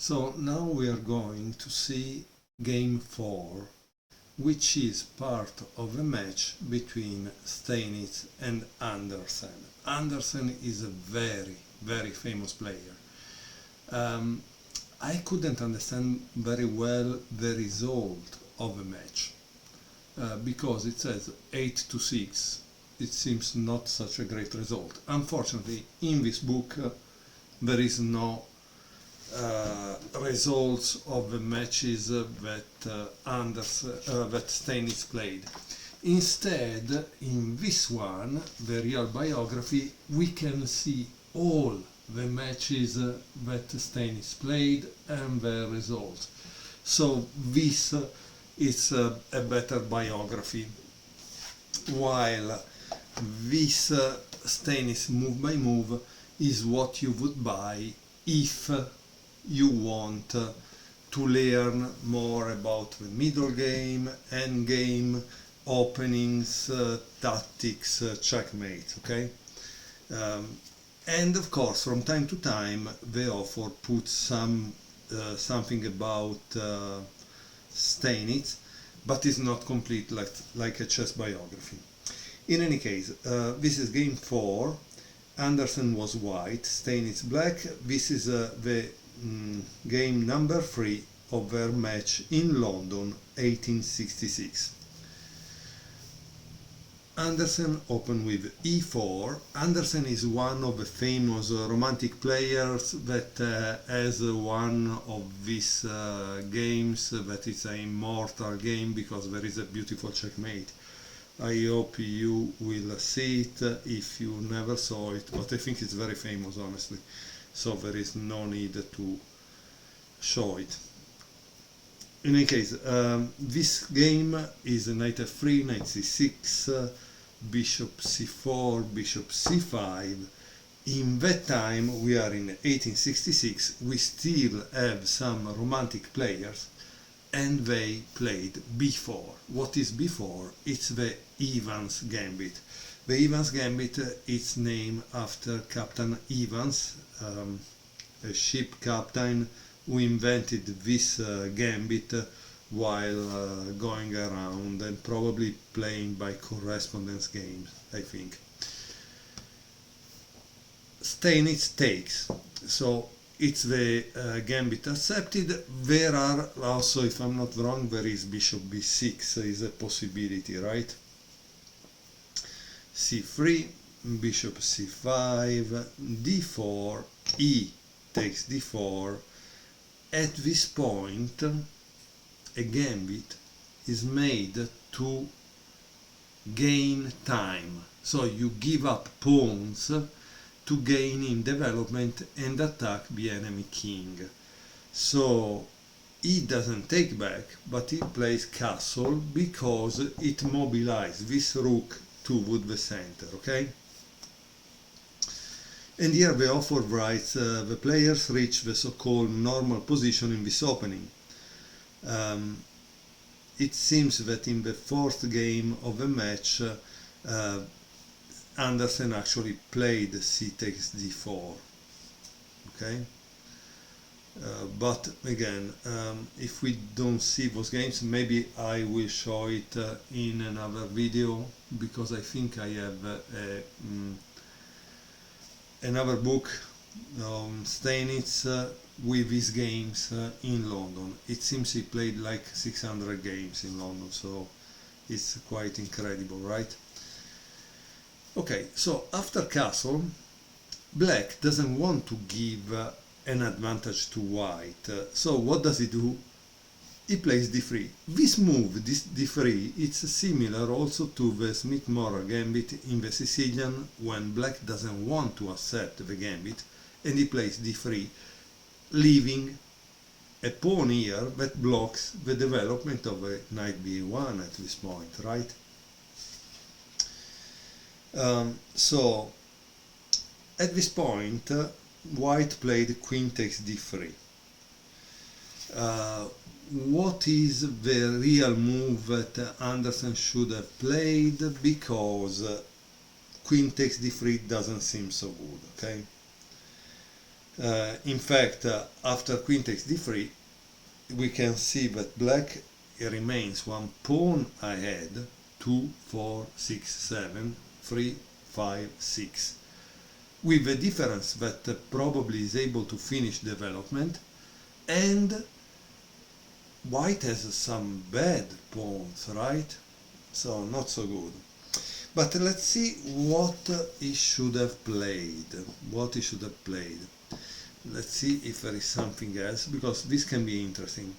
So now we are going to see game 4, which is part of a match between Steinitz and Andersen. Andersen is a very, very famous player. I couldn't understand very well the result of the match because it says 8-6. It seems not such a great result. Unfortunately, in this book there is no results of the matches that Steinitz played. Instead, in this one, the real biography, we can see all the matches that Steinitz played and their results. So this is a better biography, while this Steinitz move by move is what you would buy if you want to learn more about the middle game, end game, openings, tactics, checkmate, okay? And of course, from time to time, the author puts something about Steinitz, but it's not complete like a chess biography. In any case, this is game 4. Andersen was white, Steinitz black. This is the game number 3 of their match in London, 1866. Andersen opened with e4. Andersen is one of the famous romantic players that has one of these games that is an immortal game because there is a beautiful checkmate. I hope you will see it if you never saw it, but I think it's very famous, honestly, so there is no need to show it. In any case, this game is knight f3, knight c6, bishop c4, bishop c5. In that time, we are in 1866, we still have some romantic players, and they played b4. What is b4? It's the Evans Gambit. The Evans Gambit is named after Captain Evans, a ship captain who invented this gambit while going around and probably playing by correspondence games, I think. Steinitz takes. So it's the gambit accepted. There are also, if I'm not wrong, there is bishop b6 is a possibility, right? c3, bishop c5, d4, e takes d4. At this point, a gambit is made to gain time. So you give up pawns to gain in development and attack the enemy king. So he doesn't take back, but he plays castle because it mobilizes this rook toward the center, okay? And here the author writes, the players reach the so-called normal position in this opening. It seems that in the fourth game of the match, Andersen actually played c takes d4, okay? But again, if we don't see those games, maybe I will show it in another video, because I think I have another book, Steinitz, with these games in London. It seems he played like 600 games in London, so it's quite incredible, right? Okay, so after castle, black doesn't want to give an advantage to white. So what does he do? He plays d3. This move, this d3, it's similar also to the Smith-Morra gambit in the Sicilian, when black doesn't want to accept the gambit, and he plays d3, leaving a pawn here that blocks the development of a knight b1 at this point, right? So at this point, white played queen takes d3. What is the real move that Andersen should have played? Because queen takes d3 doesn't seem so good, okay? In fact, after queen takes d3, we can see that black remains one pawn ahead, 2, 4, 6, 7, 3, 5, 6, with a difference that probably is able to finish development, and white has some bad pawns, right? So not so good. But let's see what he should have played. What he should have played. Let's see if there is something else, because this can be interesting.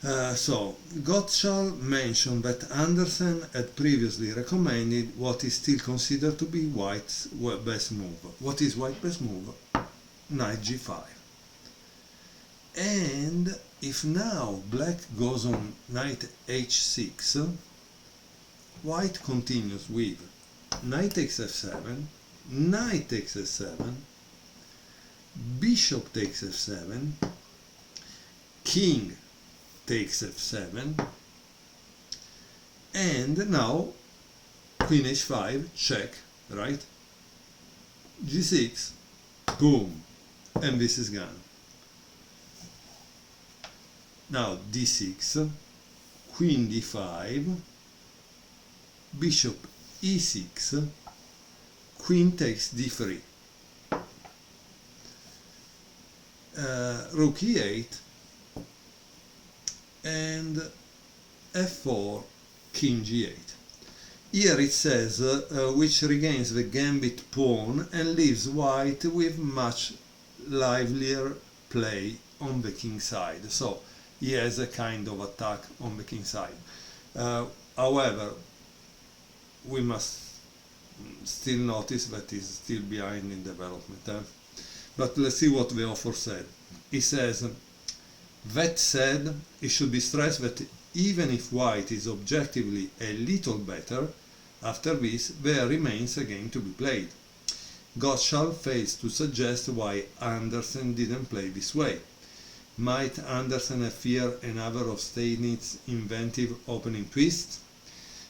So, Gottschall mentioned that Andersen had previously recommended what is still considered to be white's best move. What is white's best move? Knight g5. And if now black goes on knight h6, white continues with knight takes f7, knight takes f7, bishop takes f7, king takes f7, and now queen h5, check, right? g6, boom, and this is gone. Now d6, queen d5, bishop e6, queen takes d3, rook e8, and f4, king g8. Here it says which regains the gambit pawn and leaves white with much livelier play on the king side. So he has a kind of attack on the king side. However, we must still notice that he's still behind in development. But let's see what the author said. He says, that said, it should be stressed that even if white is objectively a little better, after this there remains a game to be played. Gottschall fails to suggest why Andersen didn't play this way. Might Andersen have feared another of Steinitz's inventive opening twists?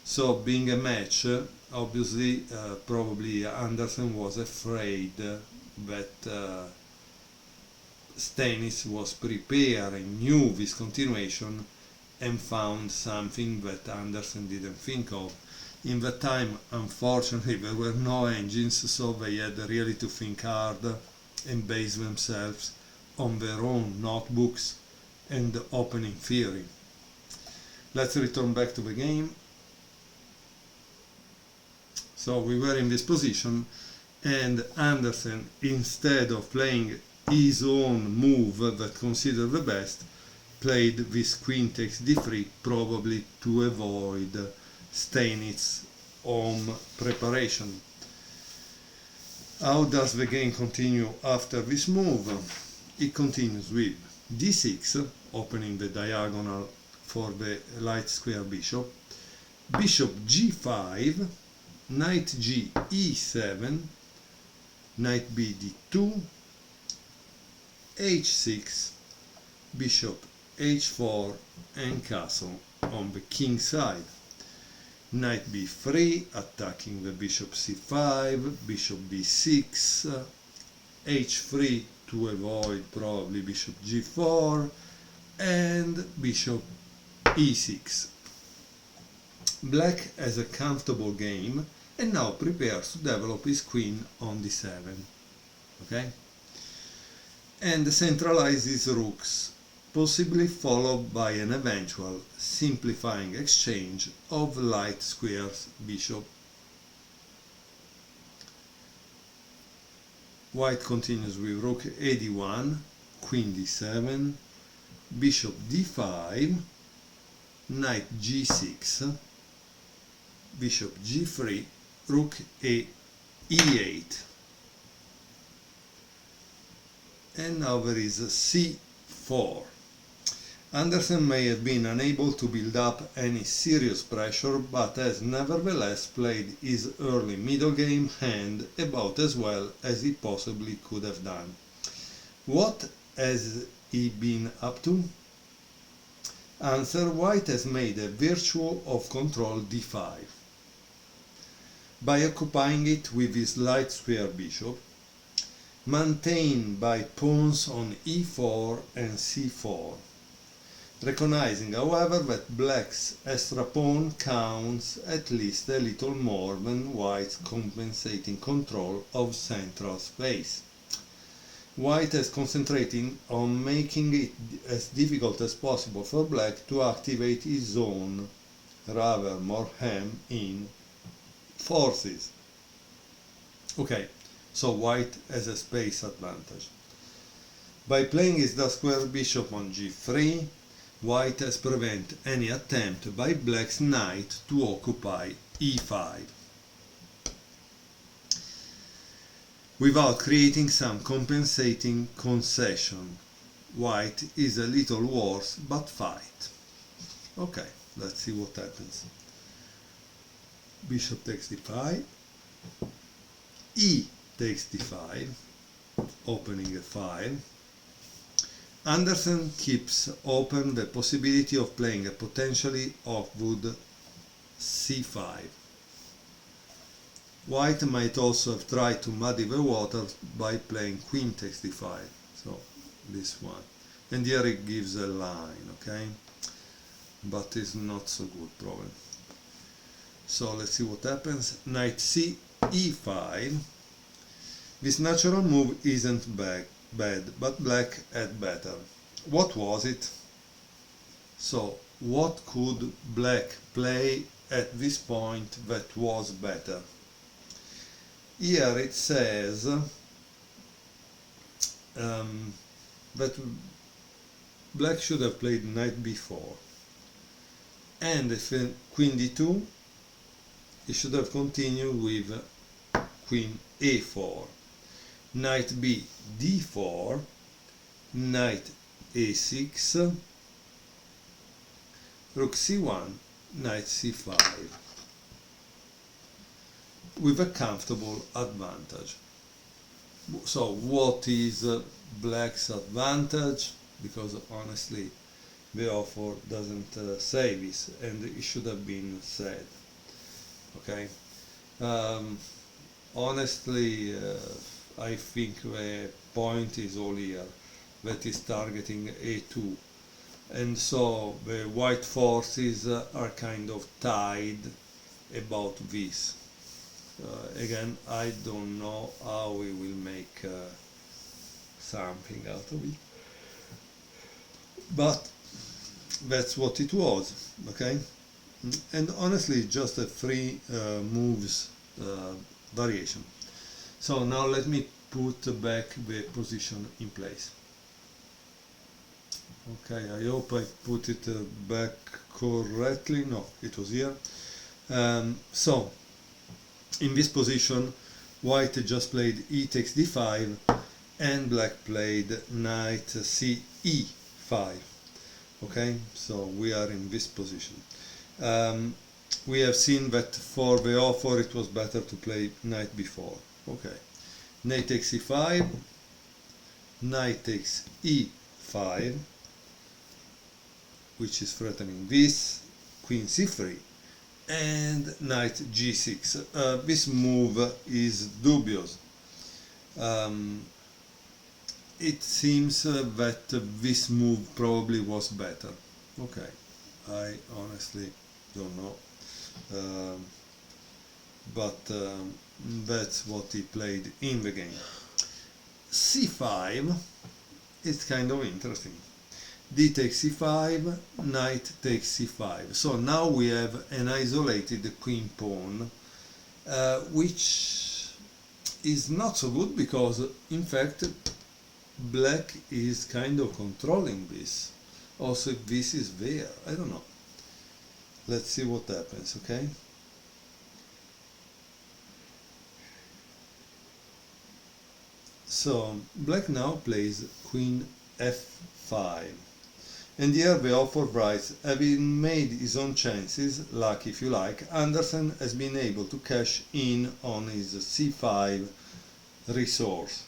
So, being a match, obviously, probably Andersen was afraid that Steinitz was preparing, knew this continuation, and found something that Andersen didn't think of. In that time, unfortunately, there were no engines, so they had really to think hard and base themselves on their own notebooks and opening theory. Let's return back to the game. So we were in this position, and Andersen, instead of playing his own move that considered the best, played this queen takes d3, probably to avoid Steinitz's home preparation. How does the game continue after this move? It continues with d6, opening the diagonal for the light square bishop, bishop g5, knight g e7, knight b d2, h6, bishop h4, and castle on the king side. Knight b3, attacking the bishop c5, bishop b6, h3 to avoid probably bishop g4, and bishop e6. Black has a comfortable game and now prepares to develop his queen on d7. Okay? And centralize his rooks, possibly followed by an eventual simplifying exchange of light squares bishop. White continues with rook a d1, queen d7, bishop d5, knight g6, bishop g3, rook a e8. And now there is c4. Andersen may have been unable to build up any serious pressure, but has nevertheless played his early middle game hand about as well as he possibly could have done. What has he been up to? Answer: White has made a virtue of control d5. By occupying it with his light square bishop, maintained by pawns on e4 and c4, recognizing, however, that black's extra pawn counts at least a little more than white's compensating control of central space. White is concentrating on making it as difficult as possible for black to activate his own, rather more hem-in forces. Okay, so white has a space advantage. By playing his dark square bishop on g3, white has prevented any attempt by black's knight to occupy e5, without creating some compensating concession. White is a little worse, but fight. Okay, let's see what happens. Bishop takes d5, e takes d5, opening a file. Andersen keeps open the possibility of playing a potentially awkward c5. White might also have tried to muddy the waters by playing queen takes d5, so this one. And here it gives a line, okay? But it's not so good probably. So let's see what happens. Knight c, e5. This natural move isn't bad, but black had better. What was it? So what could black play at this point that was better? Here it says that black should have played knight b4, and if queen d2, he should have continued with queen a4, knight b d4, knight a6, rook c1, knight c5, with a comfortable advantage. So what is black's advantage? Because honestly the author doesn't say this, and it should have been said. Okay, honestly I think the point is all here, that is targeting a2, and so the white forces are kind of tied about this. Again, I don't know how we will make something out of it, but that's what it was, okay? And honestly, just a three moves variation. So now let me put back the position in place. Okay, I hope I put it back correctly. No, it was here. So in this position, white just played e takes d5, and black played knight c e5. Okay, so we are in this position. We have seen that for the author it was better to play knight b4. Okay, knight takes e5, knight takes e5, which is threatening this, queen c3, and knight g6. This move is dubious. It seems that this move probably was better. Okay, I honestly don't know, but that's what he played in the game. c5 is kind of interesting. D takes c5, knight takes c5. So now we have an isolated queen pawn, which is not so good because, in fact, black is kind of controlling this. Also, if this is there, I don't know. Let's see what happens, okay? So, black now plays queen f5. And here the author writes, having made his own chances, luck if you like, Andersen has been able to cash in on his c5 resource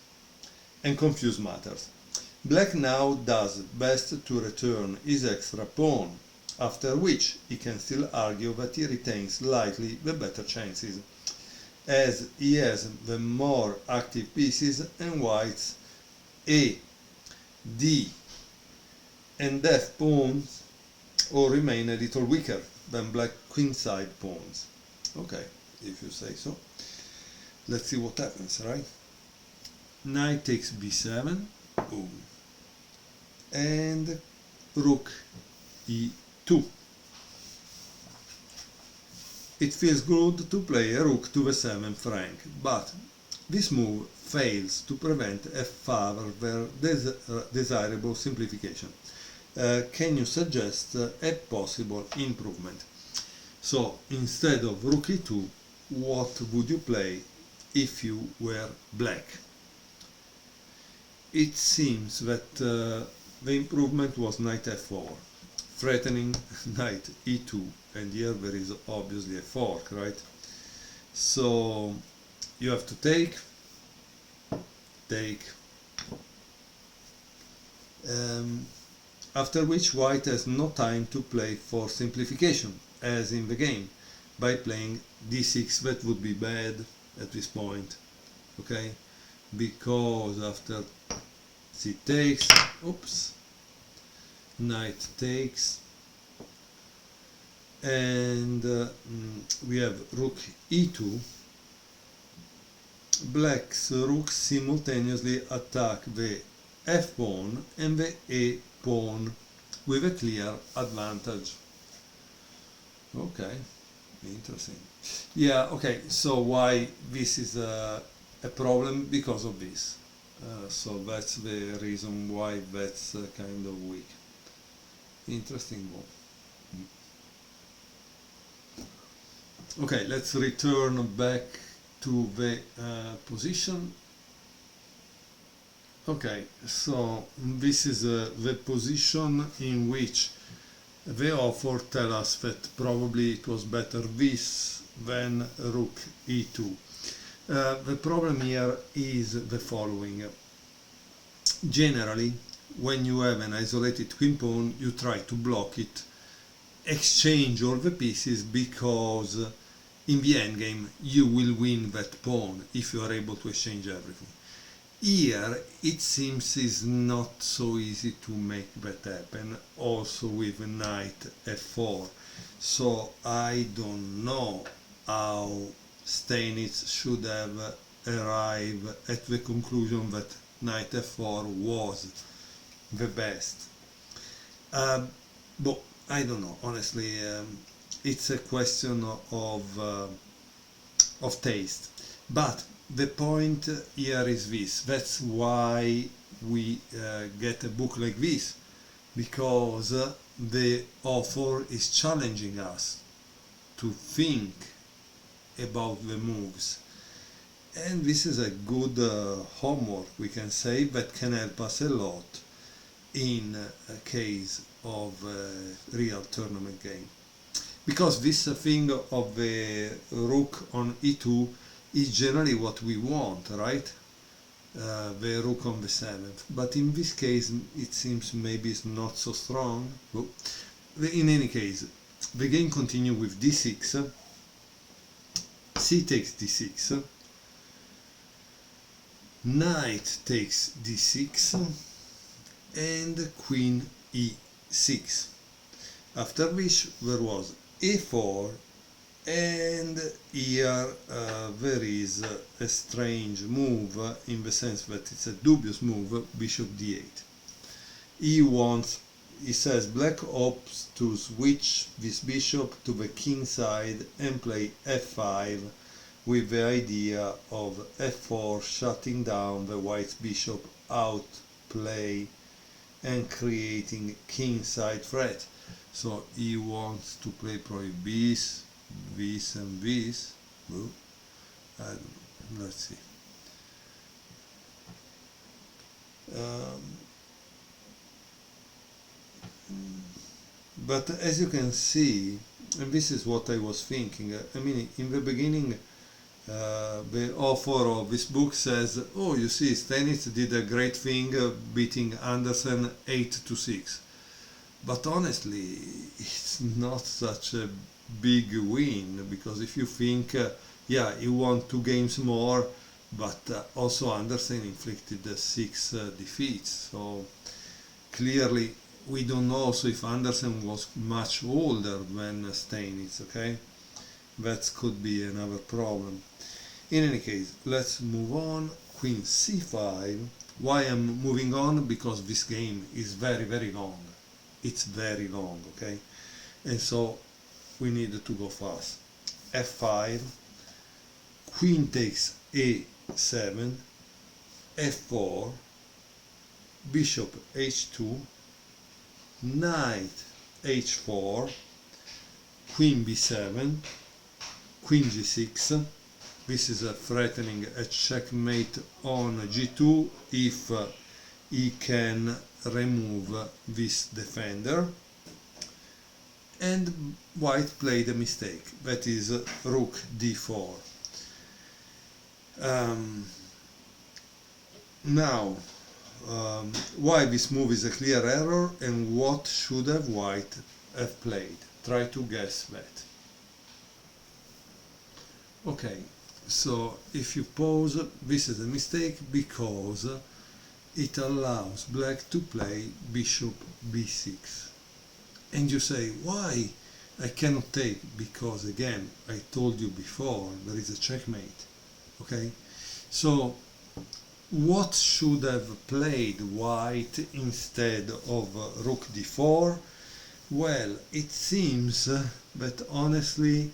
and confuse matters. Black now does best to return his extra pawn, after which he can still argue that he retains slightly the better chances. as he has the more active pieces and white's A, D and F pawns or remain a little weaker than black queenside pawns. Okay, if you say so. Let's see what happens, right? Knight takes b7, boom, and rook e2. It feels good to play a rook to the 7th rank, but this move fails to prevent a further desirable simplification. Can you suggest a possible improvement? So instead of rook e2, what would you play if you were black? It seems that the improvement was knight f4, threatening knight e2, and here there is obviously a fork, right? So you have to take, after which white has no time to play for simplification, as in the game, by playing d6. That would be bad at this point, okay? Because after c takes, oops, knight takes, and we have rook e2, black's rooks simultaneously attack the f pawn and the a pawn with a clear advantage. Okay, interesting. Yeah, okay, so why this is a problem? Because of this. So that's the reason why that's kind of weak. Interesting move. Okay, let's return back to the position. Okay, so this is the position in which the author tells us that probably it was better this than rook e2. The problem here is the following. Generally, when you have an isolated queen pawn, you try to block it, exchange all the pieces, because in the endgame you will win that pawn if you are able to exchange everything. Here it seems is not so easy to make that happen, also with knight f4. So I don't know how Steinitz should have arrived at the conclusion that knight f4 was the best. But I don't know, honestly. It's a question of taste. But the point here is this. That's why we get a book like this, because the author is challenging us to think about the moves. And this is a good homework, we can say, that can help us a lot in a case of a real tournament game. Because this thing of the rook on e2 is generally what we want, right? The rook on the 7th. But in this case, it seems maybe it's not so strong. Well, in any case, the game continues with d6, c takes d6, knight takes d6, and queen e6. After which there was a4, and here there is a strange move, in the sense that it's a dubious move, bishop d8. He says black hopes to switch this bishop to the king side and play f5, with the idea of f4 shutting down the white bishop outplay and creating king side threat. So he wants to play probably this, this and this. Well, I don't know. Let's see. But as you can see, and this is what I was thinking, I mean, in the beginning, the author of this book says, oh, you see, Steinitz did a great thing beating Andersen 8-6. But honestly, it's not such a big win, because if you think Yeah, he won 2 games more, but also Andersen inflicted 6 defeats. So clearly we don't know also if Andersen was much older than Steinitz, okay? That could be another problem. In any case, let's move on. Queen c5. Why I'm moving on? Because this game is very, very long. It's very long, okay? And so we need to go fast. f5, queen takes a7, f4, bishop h2, knight h4, queen b7, queen g6. This is threatening a checkmate on g2 if he can remove this defender. And white played a mistake, that is rook d4. Now, why this move is a clear error and what should have white have played? Try to guess that. Okay, so if you pause, this is a mistake because it allows black to play bishop b6. And you say, why I cannot take? Because again, I told you before, there is a checkmate. Okay, so what should have played white instead of rook d4? Well, it seems that honestly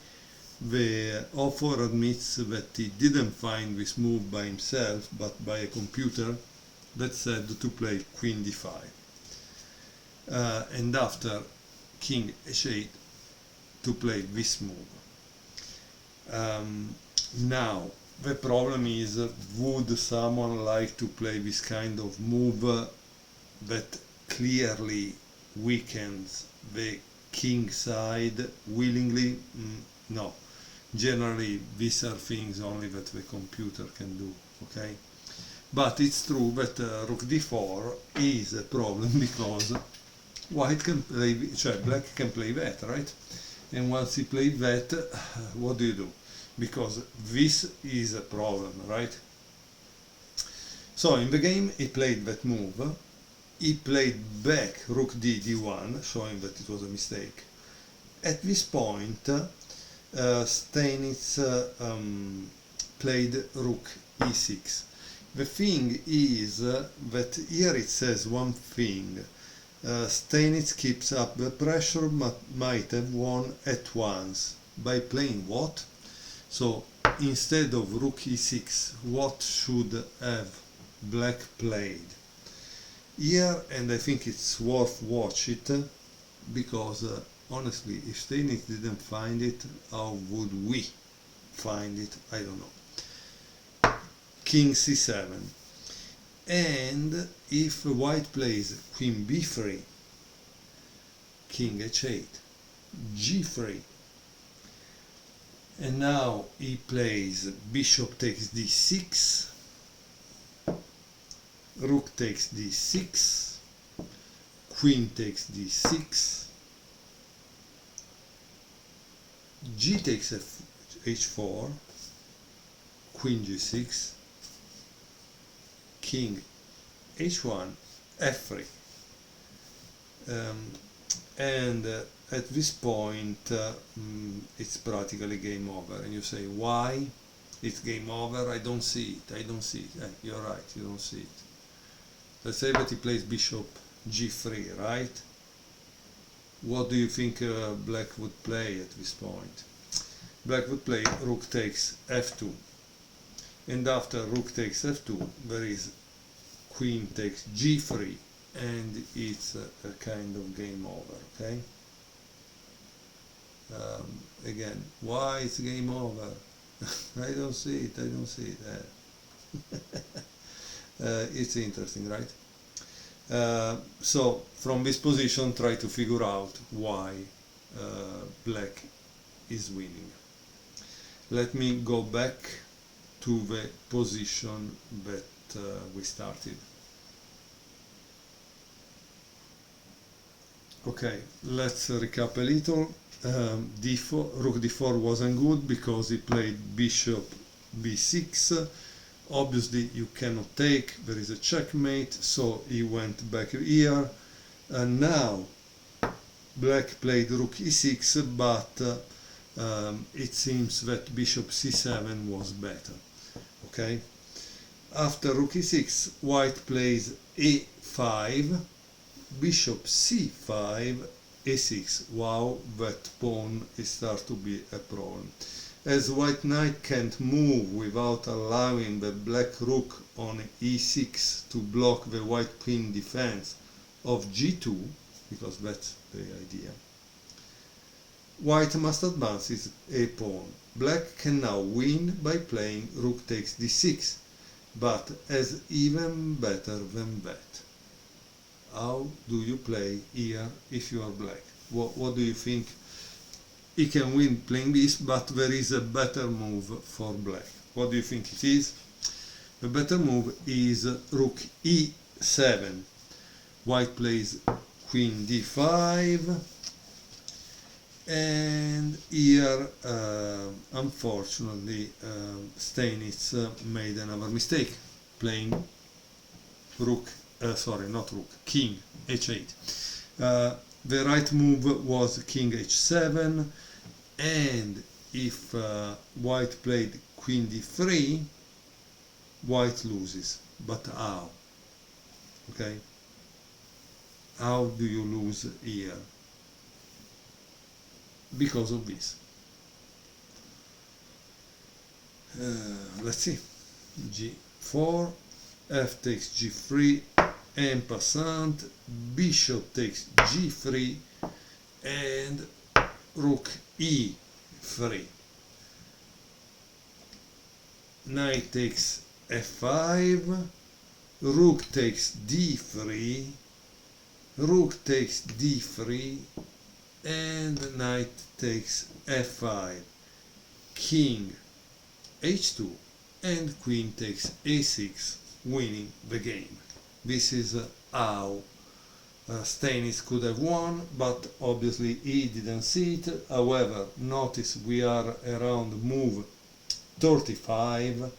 the author admits that he didn't find this move by himself but by a computer that said to play queen d5. And after king h8 to play this move. Now the problem is, would someone like to play this kind of move that clearly weakens the king side willingly? No. Generally these are things only that the computer can do, okay? But it's true that rook d4 is a problem because white can play, black can play that, right? And once he played that, what do you do? Because this is a problem, right? So in the game he played that move, he played back rook d1, showing that it was a mistake. At this point, Steinitz played rook e6. The thing is that here it says one thing. Steinitz keeps up the pressure, but might have won at once. By playing what? So instead of rook e6, what should have black played? Here, and I think it's worth watch it, because honestly, if Steinitz didn't find it, how would we find it? I don't know. King c7. And if white plays queen b3, king h8, g3, and now he plays bishop takes d6, rook takes d6, queen takes d6, g takes h4, queen g6, king h1, f3, and at this point it's practically game over. And you say, why it's game over? I don't see it, I don't see it. You're right, you don't see it. Let's say that he plays bishop g3, right? What do you think black would play at this point? Black would play rook takes f2, and after rook takes f2 there is queen takes g3, and it's a kind of game over, okay? Again, why it's game over? I don't see it, I don't see it. It's interesting, right? So from this position try to figure out why black is winning. Let me go back to the position that we started. Okay, let's recap a little. D4, rook d4 wasn't good because he played bishop b6. Obviously you cannot take, there is a checkmate, so he went back here. And now black played rook e6, but it seems that bishop c7 was better. Okay, after rook e6, white plays a5, bishop c5, a6. Wow, that pawn is start to be a problem. As white knight can't move without allowing the black rook on e6 to block the white queen defense of g2, because that's the idea, white must advance his a pawn. Black can now win by playing rook takes d6, but as even better than that. How do you play here if you are black? What do you think? He can win playing this, but there is a better move for black. What do you think it is? The better move is rook e7. White plays queen d5, and here unfortunately Steinitz made another mistake, playing rook, not rook, king h8. The right move was king h7, and if white played queen d3, white loses. But how? Okay, how do you lose here? Because of this. Let's see. g4, f takes g3, en passant, bishop takes g3, and rook e3. Knight takes f5, rook takes d3, rook takes d3, and knight takes f5, king h2, and queen takes a6, winning the game. This is how Steinitz could have won, but obviously he didn't see it. However, notice we are around move 35.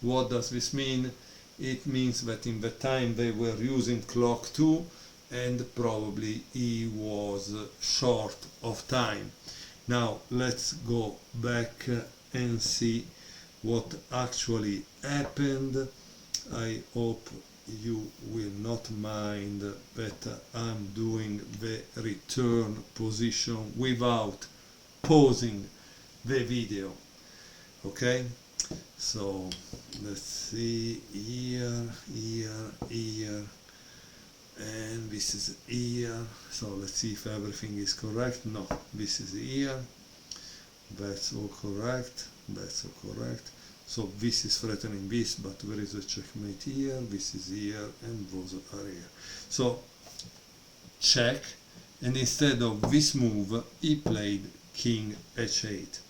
What does this mean? It means that in the time they were using clock 2, and probably he was short of time. Now let's go back and see what actually happened. I hope you will not mind that I'm doing the return position without pausing the video. Okay, so let's see, here, and this is here. So let's see if everything is correct. No, this is here, that's all correct, that's all correct. So this is threatening this, but there is a checkmate here, this is here, and those are here. So check, and instead of this move he played king h8.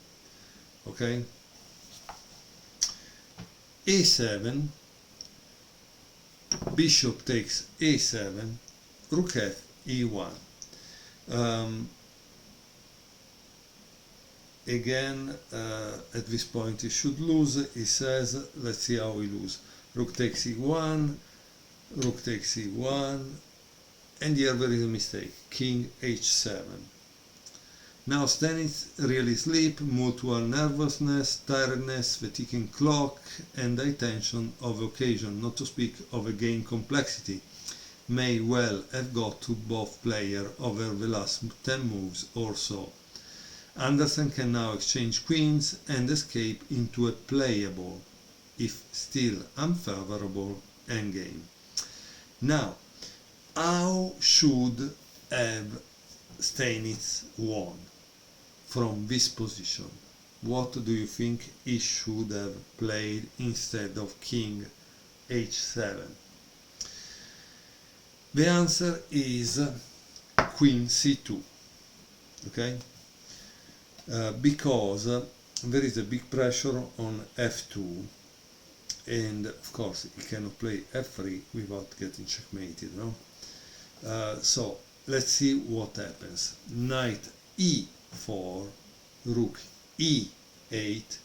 Okay, a7, bishop takes a7, rook f e1. Again, at this point he should lose. He says, let's see how he loses. Rook takes e1, rook takes e1, and here there is a mistake, king h7. Now Steinitz really sleep, mutual nervousness, tiredness, the ticking clock, and the tension of the occasion, not to speak of a game complexity, may well have got to both players over the last 10 moves or so. Andersen can now exchange queens and escape into a playable, if still unfavorable, endgame. Now, how should have Steinitz won from this position? What do you think he should have played instead of king h7? The answer is queen c2. Okay? Because there is a big pressure on f2, and of course he cannot play f3 without getting checkmated, no? So let's see what happens. Knight e4, rook e8,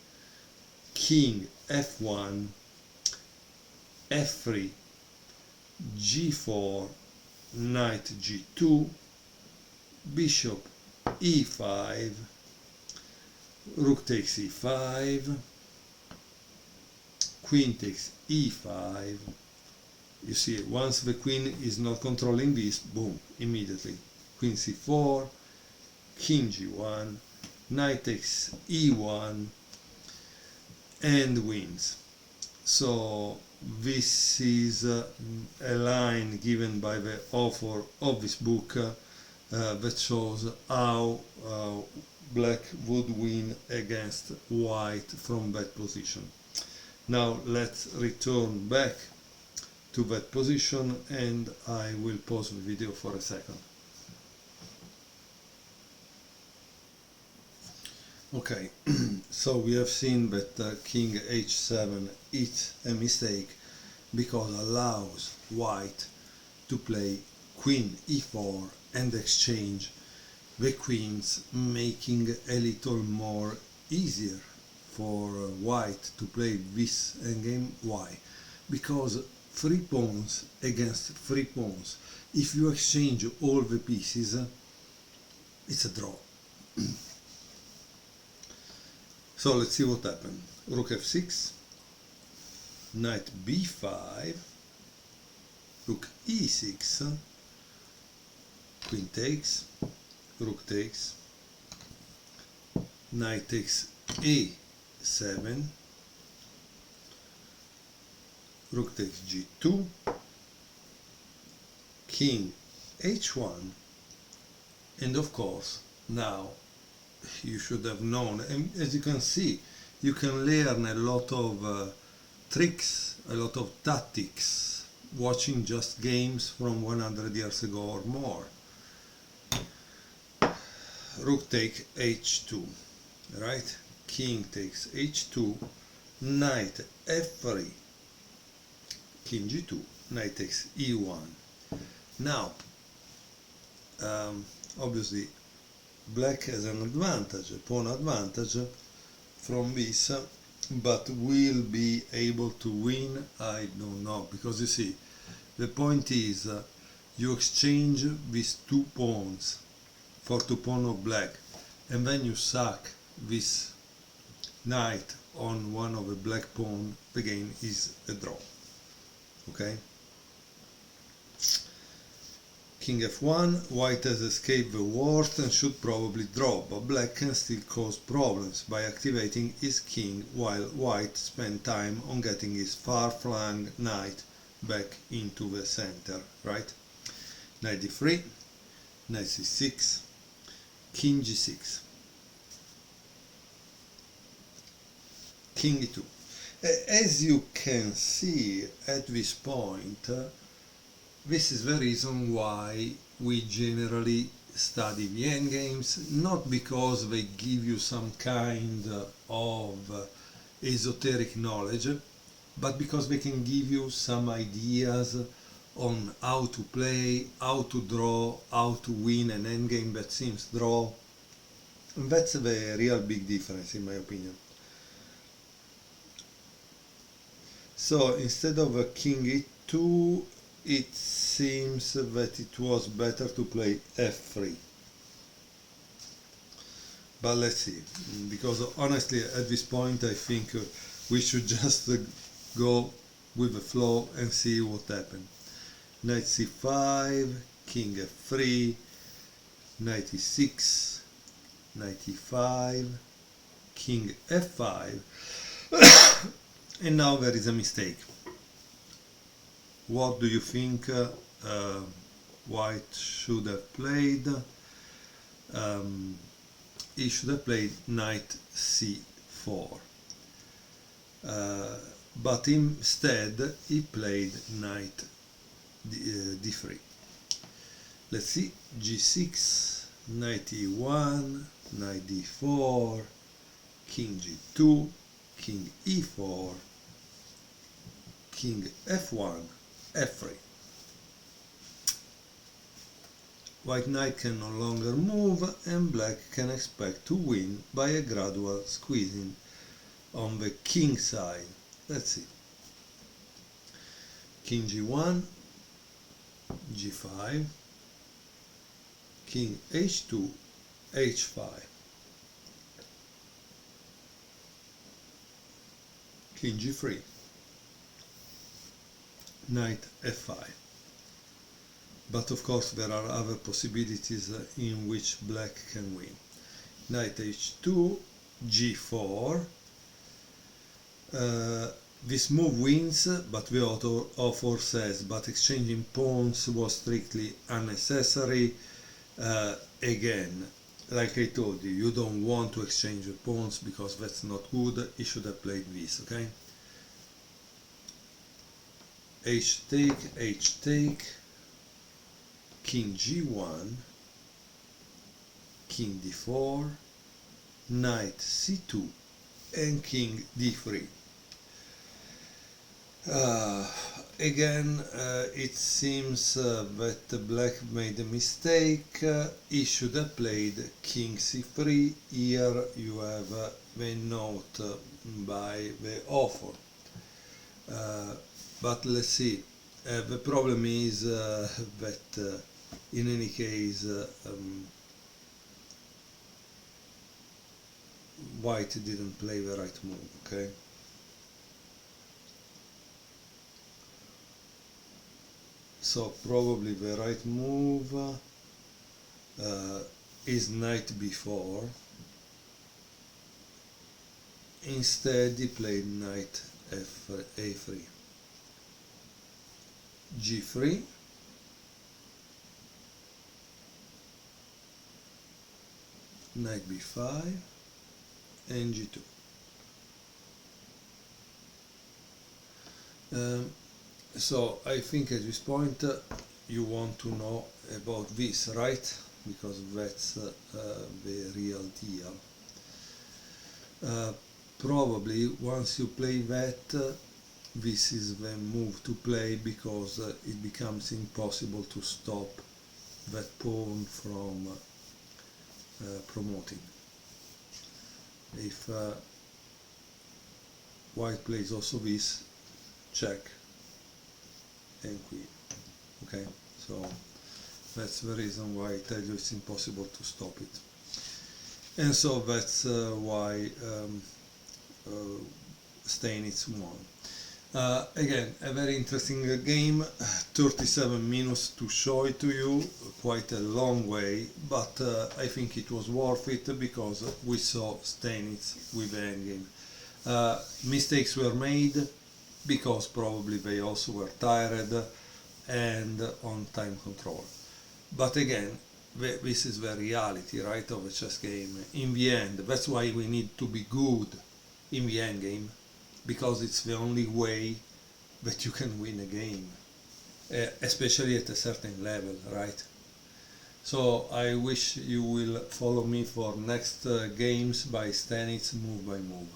king f1, f3, g4, knight g2, bishop e5, rook takes e5, queen takes e5. You see, once the queen is not controlling this, boom, immediately. Queen c4, king g1, knight takes e1, and wins. So this is a line given by the author of this book that shows how black would win against white from that position. Now let's return back to that position and I will pause the video for a second. Okay, so we have seen that king h7 is a mistake because allows white to play queen e4 and exchange the queens, making a little more easier for white to play this endgame. Why? Because 3 pawns against 3 pawns. If you exchange all the pieces, it's a draw. So let's see what happened. Rook f6, knight b5, rook e6, queen takes, rook takes, knight takes a7, rook takes g2, king h1, and of course now you should have known, and as you can see, you can learn a lot of tricks, a lot of tactics watching just games from 100 years ago or more. Rook take h2, right? King takes h2, knight f3, king g2, knight takes e1. Now, obviously, black has an advantage, a pawn advantage from this, but will be able to win? I don't know, because you see, the point is you exchange these 2 pawns for 2 pawns of black, and then you sack this knight on one of the black pawn, the game is a draw. Okay? King f1, white has escaped the worst and should probably draw, but black can still cause problems by activating his king while white spends time on getting his far-flung knight back into the center, right? Knight d3, knight c6, king g6, king e2. As you can see at this point, this is the reason why we generally study the endgames, not because they give you some kind of esoteric knowledge, but because they can give you some ideas on how to play, how to draw, how to win an endgame that seems draw. And that's the real big difference in my opinion. So instead of a king e2, it seems that it was better to play f3. But let's see, because honestly at this point I think we should just go with the flow and see what happened. Knight c5, king f3, knight e6, knight e5, king f5, and now there is a mistake. What do you think white should have played? He should have played knight c4, but instead he played knight d3. Let's see, g6, knight e1, knight d4, king g2, king e4, king f1, f3. White knight can no longer move and black can expect to win by a gradual squeezing on the king side. Let's see. King g1, g5, king h2, h5, king g3, knight f5. But of course there are other possibilities in which black can win. Knight h2, g4. This move wins, but the author says, but exchanging pawns was strictly unnecessary. Again, like I told you, you don't want to exchange the pawns because that's not good. He should have played this, okay? H take, king g1, king d4, knight c2, and king d3. Again, it seems that black made a mistake. He should have played king c3. Here you have the note by the author. But let's see. The problem is that in any case white didn't play the right move, okay? So probably the right move is knight b4. Instead he played knight a3, g3, knight b5, and g2. So I think at this point you want to know about this, right? Because that's the real deal. Probably once you play that, this is the move to play because it becomes impossible to stop that pawn from promoting. If white plays also this, check and queen. Okay, so that's the reason why I tell you it's impossible to stop it. And so that's why Steinitz won. Again, a very interesting game, 37 minutes to show it to you, quite a long way, but I think it was worth it because we saw Steinitz with the endgame. Mistakes were made because probably they also were tired and on time control. But again, this is the reality, right, of a chess game. In the end, that's why we need to be good in the endgame, because it's the only way that you can win a game, especially at a certain level, right? So I wish you will follow me for next games by Steinitz move by move.